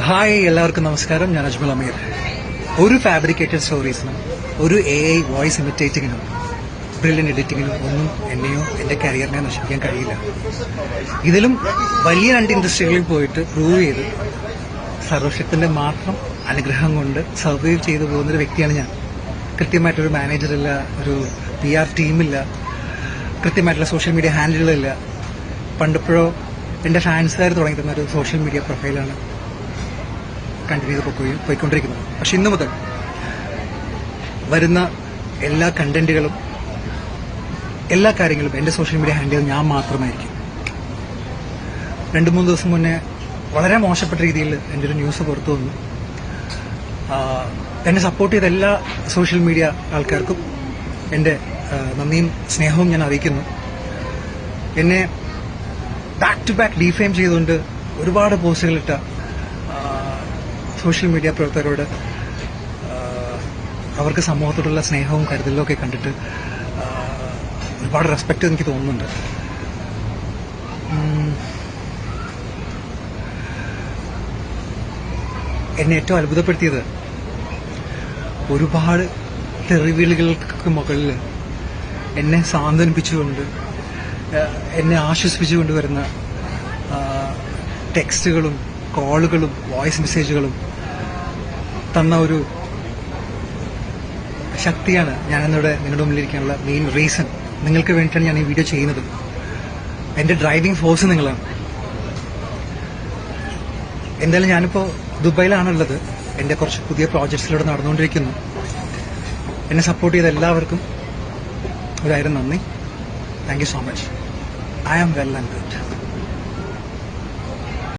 Hi, എല്ലാവർക്കും നമസ്കാരം. ഞാൻ അജ്മൽ അമീർ. ഒരു ഫാബ്രിക്കേറ്റഡ് സ്റ്റോറീസിനും ഒരു AI വോയിസ് ഇമിറ്റേറ്റിങ്ങിനും ബ്രില്യൻ എഡിറ്റിങ്ങിനും ഒന്നും എന്നെയോ എന്റെ കരിയറിനെ നശിപ്പിക്കാൻ കഴിയില്ല. ഇതിലും വലിയ രണ്ട് ഇൻഡസ്ട്രികളിൽ പോയിട്ട് പ്രൂവ് ചെയ്ത് സർവശക്തന്റെ മാത്രം അനുഗ്രഹം കൊണ്ട് സർവൈവ് ചെയ്തു പോകുന്നൊരു വ്യക്തിയാണ് ഞാൻ. കൃത്യമായിട്ടൊരു മാനേജറില്ല, ഒരു PR ടീമില്ല, കൃത്യമായിട്ടുള്ള സോഷ്യൽ മീഡിയ ഹാൻഡിലുകളില്ല. പണ്ടിപ്പോഴോ എന്റെ ഫാൻസുകാർ തുടങ്ങി തന്ന ഒരു സോഷ്യൽ മീഡിയ പ്രൊഫൈലാണ് കണ്ടിന്യൂ ചെയ്ത് പോയിക്കൊണ്ടിരിക്കുന്നത്. പക്ഷെ ഇന്നു മുതൽ വരുന്ന എല്ലാ കണ്ടന്റുകളും എല്ലാ കാര്യങ്ങളും എന്റെ സോഷ്യൽ മീഡിയ ഹാൻഡിൽ ഞാൻ മാത്രമായിരിക്കും. 2-3 ദിവസം മുന്നേ വളരെ മോശപ്പെട്ട രീതിയിൽ എൻ്റെ ഒരു ന്യൂസ് പുറത്തു വന്നു. എന്നെ സപ്പോർട്ട് ചെയ്ത എല്ലാ സോഷ്യൽ മീഡിയ ആൾക്കാർക്കും എൻ്റെ നന്ദിയും സ്നേഹവും ഞാൻ അറിയിക്കുന്നു. എന്നെ ബാക്ക് ടു ബാക്ക് ഡീഫെയിം ചെയ്തുകൊണ്ട് ഒരുപാട് പോസ്റ്റുകളിട്ട സോഷ്യൽ മീഡിയ പ്രവർത്തകരോട് അവർക്ക് സമൂഹത്തോടുള്ള സ്നേഹവും കരുതലും ഒക്കെ കണ്ടിട്ട് ഒരുപാട് റെസ്പെക്ട് എനിക്ക് തോന്നുന്നുണ്ട്. എന്നെ ഏറ്റവും അത്ഭുതപ്പെടുത്തിയത് ഒരുപാട് തെറിവിളികൾക്ക് മുകളിൽ എന്നെ സാന്ത്വനിപ്പിച്ചുകൊണ്ട് എന്നെ ആശ്വസിപ്പിച്ചുകൊണ്ട് വരുന്ന ടെക്സ്റ്റുകളും കോളുകളും വോയിസ് മെസ്സേജുകളും തന്ന ഒരു ശക്തിയാണ് ഞാനിന്നിവിടെ നിങ്ങളുടെ മുന്നിലിരിക്കാനുള്ള മെയിൻ റീസൺ. നിങ്ങൾക്ക് വേണ്ടിയിട്ടാണ് ഞാൻ ഈ വീഡിയോ ചെയ്യുന്നത്. എന്റെ ഡ്രൈവിംഗ് ഫോഴ്സ് നിങ്ങളാണ്. എന്തായാലും ഞാനിപ്പോൾ ദുബായിലാണുള്ളത്. എന്റെ കുറച്ച് പുതിയ പ്രോജക്ട്സിലൂടെ നടന്നുകൊണ്ടിരിക്കുന്നു. എന്നെ സപ്പോർട്ട് ചെയ്ത എല്ലാവർക്കും 1000 നന്ദി. Thank you so much. I am well and good.